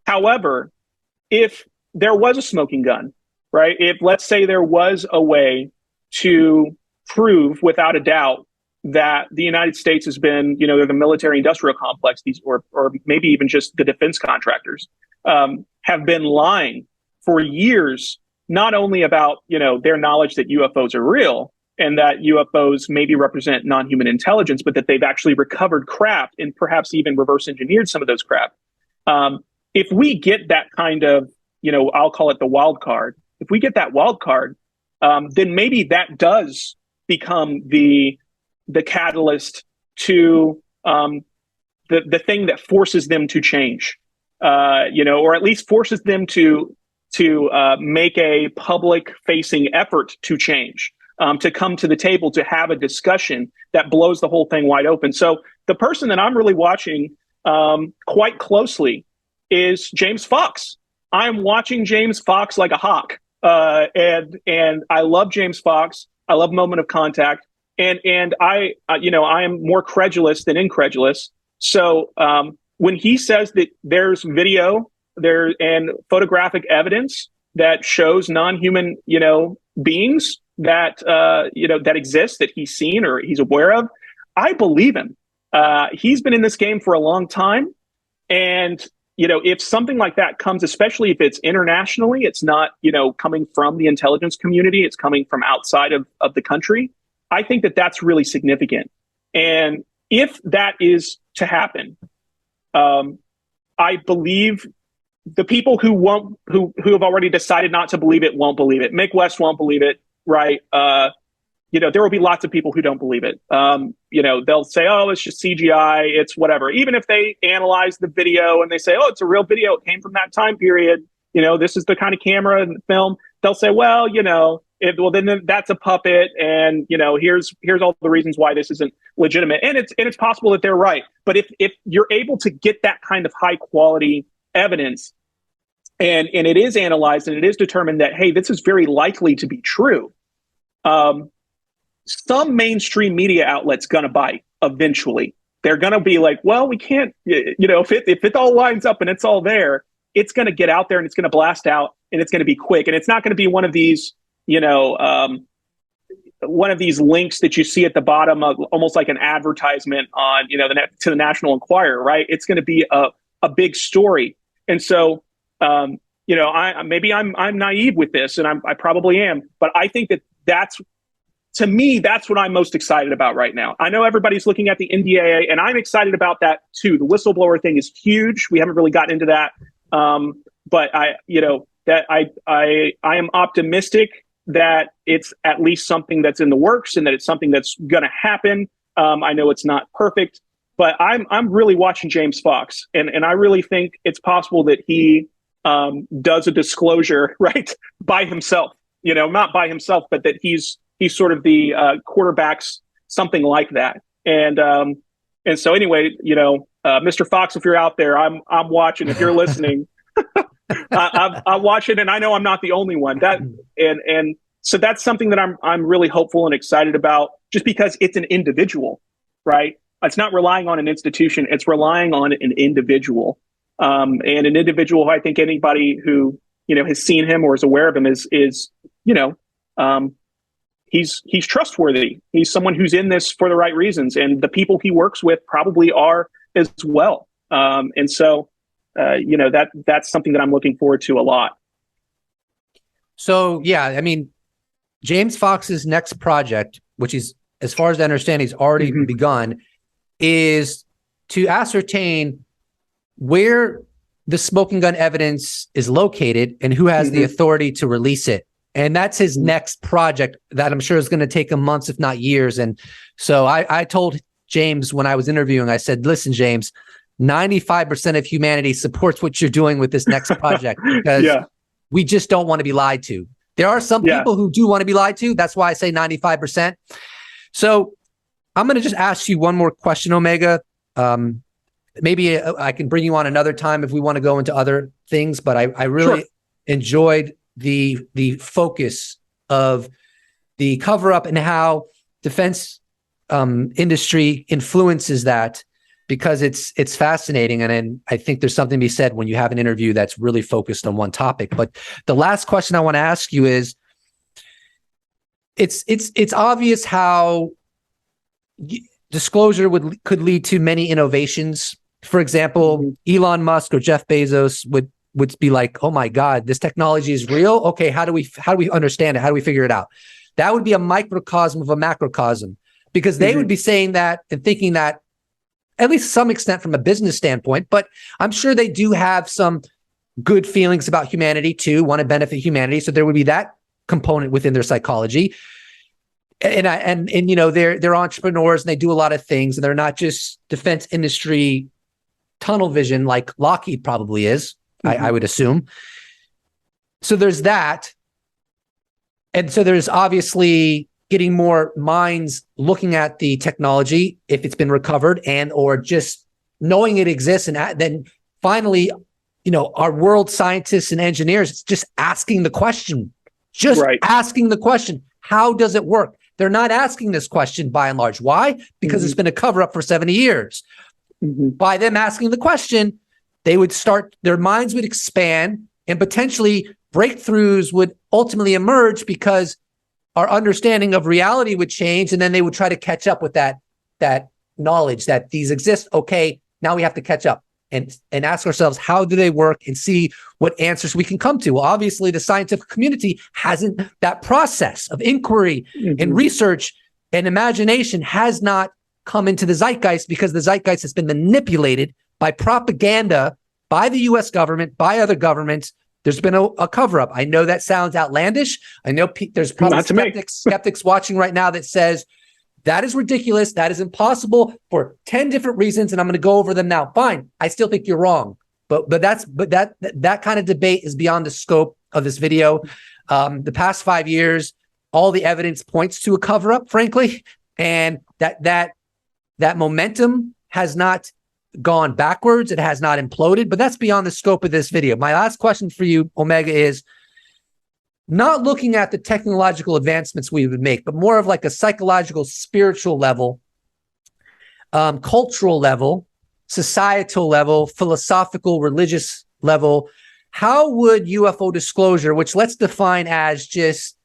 However, if there was a smoking gun, right? If, let's say, there was a way to prove without a doubt that the United States has been, they're the military industrial complex, or maybe even just the defense contractors, have been lying for years, not only about, their knowledge that UFOs are real and that UFOs maybe represent non-human intelligence, but that they've actually recovered craft and perhaps even reverse engineered some of those craft. If we get that kind of, I'll call it the wild card, if we get that wild card, then maybe that does become the catalyst to the thing that forces them to change, or at least forces them to make a public-facing effort to change, to come to the table, to have a discussion that blows the whole thing wide open. So the person that I'm really watching quite closely is James Fox. I'm watching James Fox like a hawk, and I love James Fox. I love Moment of Contact. And I am more credulous than incredulous. So when he says that there's video there and photographic evidence that shows non-human, beings that that exist, that he's seen or he's aware of, I believe him. He's been in this game for a long time, and if something like that comes, especially if it's internationally, it's not coming from the intelligence community, it's coming from outside of the country. I think that that's really significant. And if that is to happen, I believe the people who have already decided not to believe it won't believe it. Mick West won't believe it, right? There will be lots of people who don't believe it. They'll say, oh, it's just CGI, it's whatever. Even if they analyze the video and they say, oh, it's a real video, it came from that time period, this is the kind of camera and film, they'll say, well, then that's a puppet, and here's all the reasons why this isn't legitimate, and it's possible that they're right. But if you're able to get that kind of high quality evidence, and it is analyzed and it is determined that, hey, this is very likely to be true, some mainstream media outlet's gonna bite eventually. They're gonna be like, well, we can't, if it all lines up and it's all there, it's gonna get out there and it's gonna blast out and it's gonna be quick, and it's not gonna be one of these one of these links that you see at the bottom of almost like an advertisement on, to the National Enquirer, right? It's going to be a big story. And so, I'm naive with this, and I probably am, but I think that's what I'm most excited about right now. I know everybody's looking at the NDAA, and I'm excited about that too. The whistleblower thing is huge. We haven't really gotten into that. But I am optimistic that it's at least something that's in the works and that it's something that's going to happen. I know it's not perfect, but I'm really watching James Fox, and I really think it's possible that he does a disclosure, right, by himself. Not by himself, but that he's sort of the quarterbacks, something like that. And so anyway, Mr. Fox, if you're out there, I'm watching. If you're listening. I watch it, and I know I'm not the only one. And so that's something that I'm really hopeful and excited about, just because it's an individual, right? It's not relying on an institution; it's relying on an individual, and an individual. I think anybody who has seen him or is aware of him is he's trustworthy. He's someone who's in this for the right reasons, and the people he works with probably are as well. And so. That's something that I'm looking forward to a lot. So, yeah, I mean, James Fox's next project, which is, as far as I understand, he's already begun, is to ascertain where the smoking gun evidence is located and who has the authority to release it. And that's his next project that I'm sure is going to take him months, if not years. And so I told James when I was interviewing. I said, listen, James, 95% of humanity supports what you're doing with this next project because we just don't want to be lied to. There are some people who do want to be lied to. That's why I say 95%. So I'm going to just ask you one more question, Omega. Maybe I can bring you on another time if we want to go into other things, but I really enjoyed the focus of the cover-up and how defense industry influences that, because it's fascinating. And I think there's something to be said when you have an interview that's really focused on one topic. But the last question I want to ask you is, it's obvious how disclosure could lead to many innovations. For example, Elon Musk or Jeff Bezos would be like, oh my God, this technology is real. Okay, how do we understand it? How do we figure it out? That would be a microcosm of a macrocosm, because they would be saying that and thinking that, at least to some extent from a business standpoint, but I'm sure they do have some good feelings about humanity too, want to benefit humanity. So there would be that component within their psychology. And you know, they're entrepreneurs and they do a lot of things, and they're not just defense industry tunnel vision like Lockheed probably is, I would assume. So there's that. And so there's obviously getting more minds looking at the technology, if it's been recovered, and or just knowing it exists. And then finally, you know, our world scientists and engineers just asking the question, asking the question, how does it work? They're not asking this question by and large. Why? Because it's been a cover-up for 70 years. By them asking the question, they would start, their minds would expand, and potentially breakthroughs would ultimately emerge because our understanding of reality would change, and then they would try to catch up with that knowledge that these exist. Okay, now we have to catch up and ask ourselves, how do they work, and see what answers we can come to. Well, obviously, the scientific community hasn't, that process of inquiry and research and imagination has not come into the zeitgeist, because the zeitgeist has been manipulated by propaganda, by the US government, by other governments. There's been a cover-up. I know that sounds outlandish. I know there's probably skeptics watching right now that says, that is ridiculous. That is impossible for 10 different reasons, and I'm going to go over them now. Fine. I still think you're wrong. But that kind of debate is beyond the scope of this video. The past 5 years, all the evidence points to a cover-up, frankly, and that momentum has not gone backwards. It has not imploded, but that's beyond the scope of this video. My last question for you, Omega, is not looking at the technological advancements we would make, but more of like a psychological, spiritual level, cultural level, societal level, philosophical, religious level. How would UFO disclosure, which let's define as just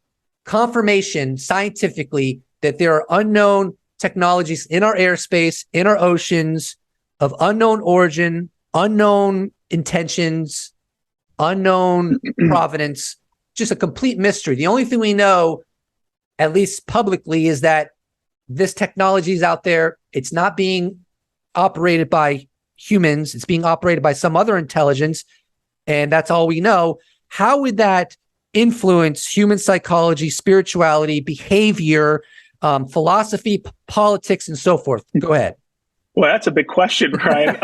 confirmation scientifically that there are unknown technologies in our airspace, in our oceans, of unknown origin, unknown intentions, unknown provenance, just a complete mystery. The only thing we know, at least publicly, is that this technology is out there. It's not being operated by humans. It's being operated by some other intelligence, and that's all we know. How would that influence human psychology, spirituality, behavior, philosophy, politics, and so forth? Go ahead. Well, that's a big question, right?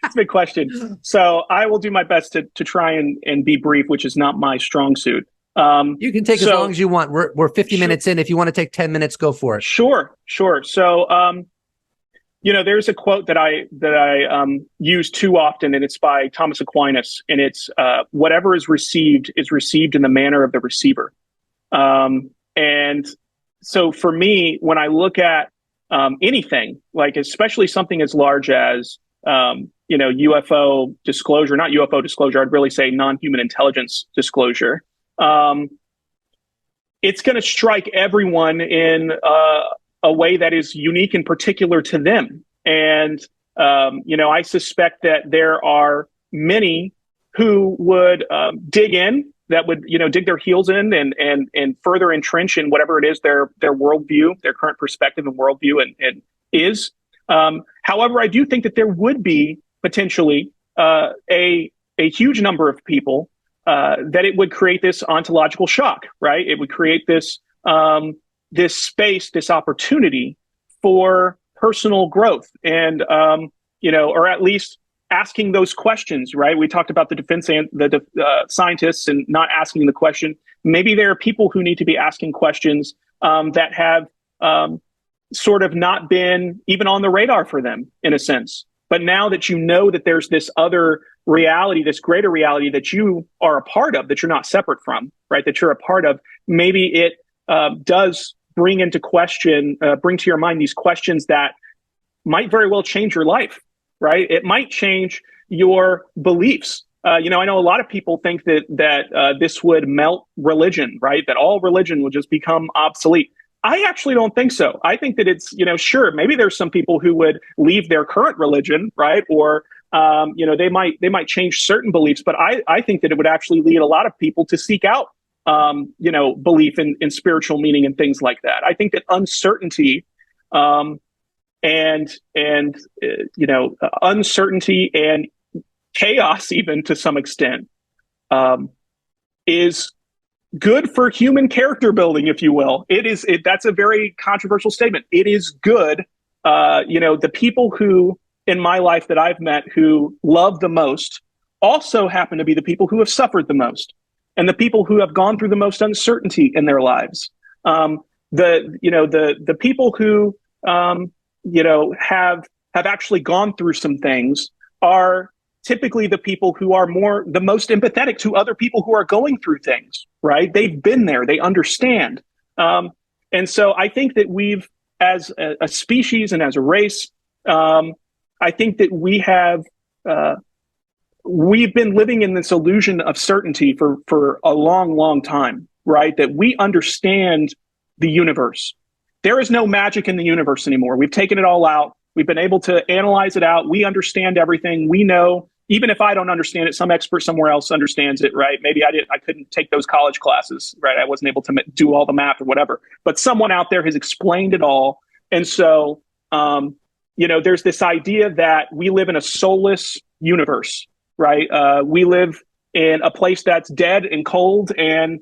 It's a big question. So I will do my best to try and be brief, which is not my strong suit. You can take as long as you want. We're 50 minutes in. If you want to take 10 minutes, go for it. Sure. So, you know, there's a quote that I use too often, and it's by Thomas Aquinas, and it's whatever is received in the manner of the receiver. And so for me, when I look at anything, like especially something as large as, you know, UFO disclosure, not UFO disclosure, I'd really say non-human intelligence disclosure. It's going to strike everyone in a way that is unique and particular to them. And, you know, I suspect that there are many who would dig in, that would, you know, dig their heels in and further entrench in whatever it is their worldview, their current perspective and worldview and is. However, I do think that there would be potentially a huge number of people that it would create this ontological shock, right? It would create this this space, this opportunity for personal growth and, or at least asking those questions, right? We talked about the defense and the scientists and not asking the question. Maybe there are people who need to be asking questions that have sort of not been even on the radar for them, in a sense. But now that you know that there's this other reality, this greater reality that you are a part of, that you're not separate from, right? That you're a part of, maybe it does bring into question, bring to your mind these questions that might very well change your life, right? It might change your beliefs. I know a lot of people think that this would melt religion, right? That all religion would just become obsolete. I actually don't think so. I think that it's, sure, maybe there's some people who would leave their current religion, right? Or, they might change certain beliefs, but I think that it would actually lead a lot of people to seek out, belief in spiritual meaning and things like that. I think that uncertainty, uncertainty and chaos, even to some extent, is good for human character building, if you will. That's a very controversial statement. It is good. The people who in my life that I've met who love the most also happen to be the people who have suffered the most and the people who have gone through the most uncertainty in their lives. The people who, have actually gone through some things are typically the people who are the most empathetic to other people who are going through things, right? They've been there, they understand. And so I think that we've, as a species and as a race, I think that we've been living in this illusion of certainty for a long, long time, right? That we understand the universe. There is no magic in the universe anymore. We've taken it all out. We've been able to analyze it out. We understand everything. We know, even if I don't understand it, some expert somewhere else understands it, right? Maybe I couldn't take those college classes, right? I wasn't able to do all the math or whatever, but someone out there has explained it all. And so, there's this idea that we live in a soulless universe, right? We live in a place that's dead and cold and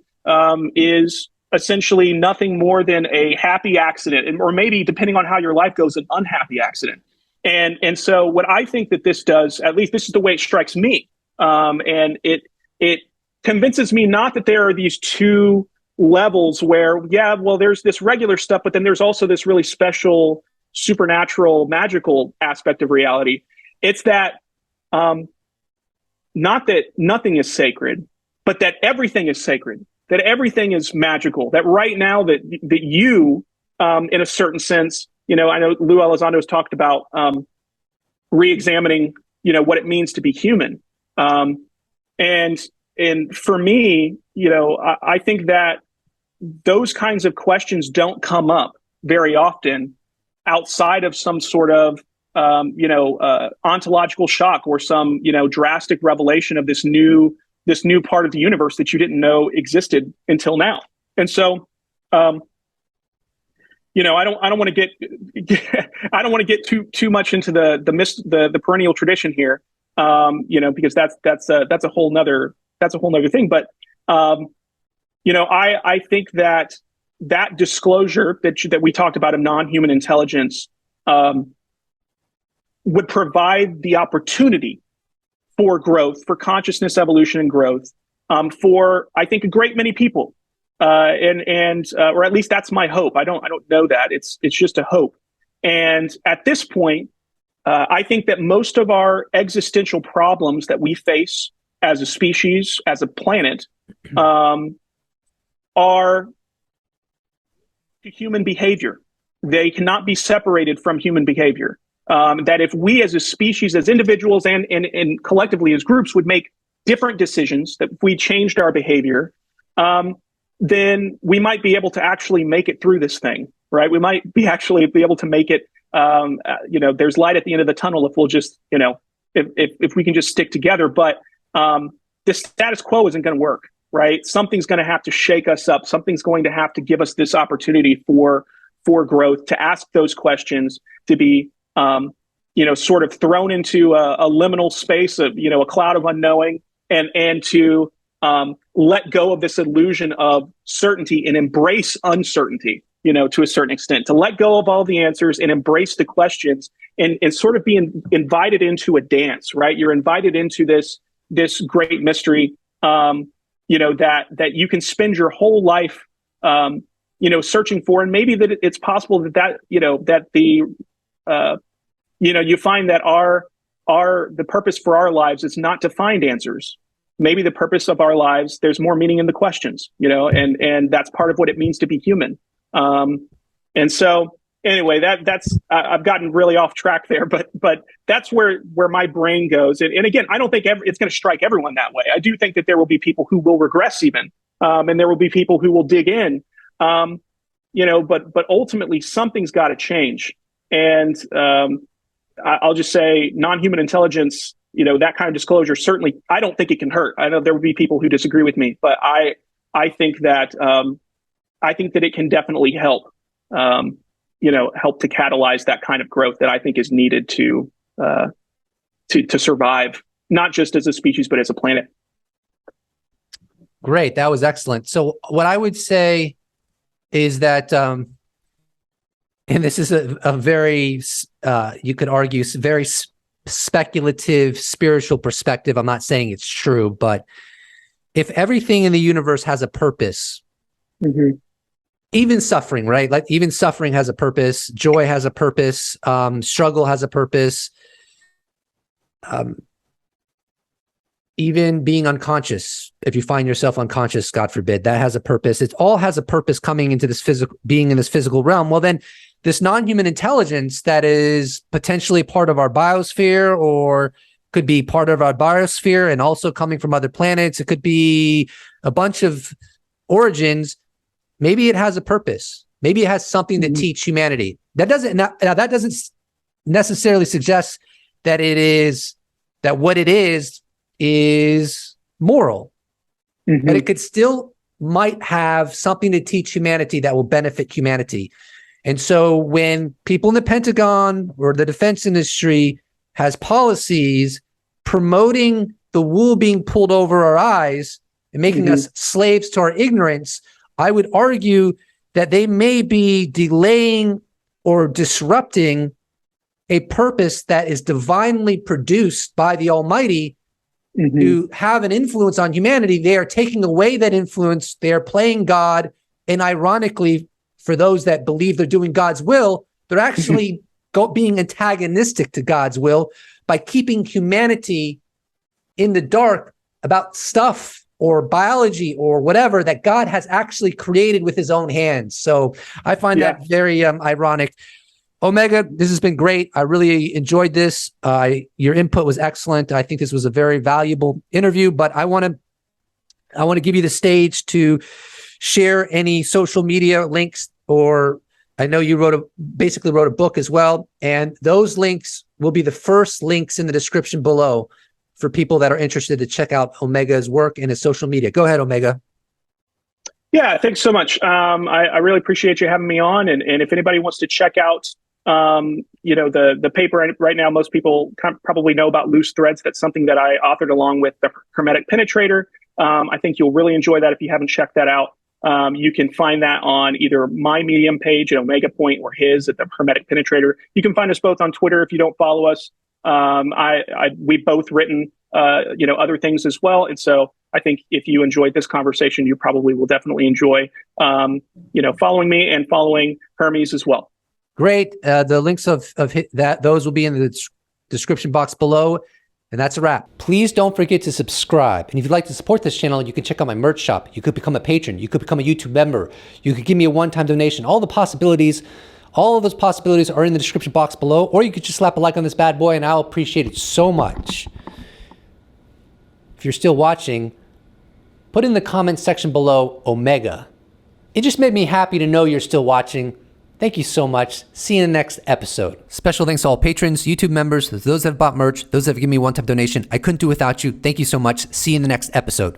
is essentially nothing more than a happy accident, or maybe, depending on how your life goes, an unhappy accident. And so what I think that this does, at least this is the way it strikes me, and it convinces me not that there are these two levels where, there's this regular stuff, but then there's also this really special, supernatural, magical aspect of reality. It's that not that nothing is sacred, but that everything is sacred, that everything is magical, that right now that you, in a certain sense, I know Lou Elizondo has talked about re-examining, what it means to be human. And for me, I think that those kinds of questions don't come up very often outside of some sort of, ontological shock or some, drastic revelation of this new part of the universe that you didn't know existed until now. And so, I don't want to get too much into the perennial tradition here, because that's a whole nother thing. But, I think that disclosure that we talked about of non-human intelligence, would provide the opportunity for growth, for consciousness, evolution, and growth, for, I think, a great many people. Or at least that's my hope. I don't know that. It's just a hope. And at this point, I think that most of our existential problems that we face as a species, as a planet, are human behavior. They cannot be separated from human behavior. That if we as a species, as individuals and collectively as groups would make different decisions, that if we changed our behavior, then we might be able to actually make it through this thing, right? We might be able to make it, there's light at the end of the tunnel if we'll just, if we can just stick together. But the status quo isn't going to work, right? Something's going to have to shake us up. Something's going to have to give us this opportunity for growth, to ask those questions, to be, sort of thrown into a liminal space of, a cloud of unknowing, and to let go of this illusion of certainty and embrace uncertainty, to a certain extent, to let go of all the answers and embrace the questions and sort of being invited into a dance, right? You're invited into this great mystery, that you can spend your whole life, searching for. And maybe that it's possible that you find that the purpose for our lives is not to find answers. Maybe the purpose of our lives, there's more meaning in the questions, and that's part of what it means to be human. And so anyway, that's I've gotten really off track there, but that's where my brain goes. And again, I don't think it's going to strike everyone that way. I do think that there will be people who will regress even, and there will be people who will dig in, but ultimately something's got to change. And I'll just say non-human intelligence, that kind of disclosure, certainly, I don't think it can hurt. I know there will be people who disagree with me, but I think that it can definitely help, help to catalyze that kind of growth that I think is needed to survive, not just as a species, but as a planet. Great. That was excellent. So what I would say is that, and this is a very, you could argue, very speculative spiritual perspective. I'm not saying it's true, but if everything in the universe has a purpose, mm-hmm. even suffering, right? Like even suffering has a purpose, joy has a purpose, struggle has a purpose, even being unconscious, if you find yourself unconscious, God forbid, that has a purpose. It all has a purpose coming into this being in this physical realm. Well, then this non-human intelligence that is potentially part of our biosphere or could be part of our biosphere and also coming from other planets. It could be a bunch of origins. Maybe it has a purpose. Maybe it has something to teach humanity. That doesn't necessarily suggest that what it is moral. Mm-hmm. But it could still might have something to teach humanity that will benefit humanity. And so when people in the Pentagon or the defense industry has policies promoting the wool being pulled over our eyes and making us slaves to our ignorance, I would argue that they may be delaying or disrupting a purpose that is divinely produced by the Almighty to have an influence on humanity. They are taking away that influence. They are playing God. And ironically, for those that believe they're doing God's will, they're actually being antagonistic to God's will by keeping humanity in the dark about stuff or biology or whatever that God has actually created with his own hands. So I find that very ironic. Omega, this has been great. I really enjoyed this. Your input was excellent. I think this was a very valuable interview, but I want to give you the stage to share any social media links, or I know you basically wrote a book as well. And those links will be the first links in the description below for people that are interested to check out Omega's work and his social media. Go ahead, Omega. Yeah, thanks so much. I really appreciate you having me on. And if anybody wants to check out, the paper right now, most people probably know about loose threads. That's something that I authored along with the Hermetic Penetrator. I think you'll really enjoy that if you haven't checked that out. You can find that on either my Medium page at Omega Point or his at the Hermetic Penetrator. You can find us both on Twitter if you don't follow us. We've both written, other things as well. And so I think if you enjoyed this conversation, you probably will definitely enjoy, following me and following Hermes as well. Great. The links of those will be in the description box below. And that's a wrap. Please don't forget to subscribe. And if you'd like to support this channel, you can check out my merch shop. You could become a patron. You could become a YouTube member. You could give me a one-time donation. All of those possibilities are in the description box below. Or you could just slap a like on this bad boy and I'll appreciate it so much. If you're still watching, put in the comments section below Omega. It just made me happy to know you're still watching. Thank you so much. See you in the next episode. Special thanks to all patrons, YouTube members, those that have bought merch, those that have given me a one-time donation. I couldn't do without you. Thank you so much. See you in the next episode.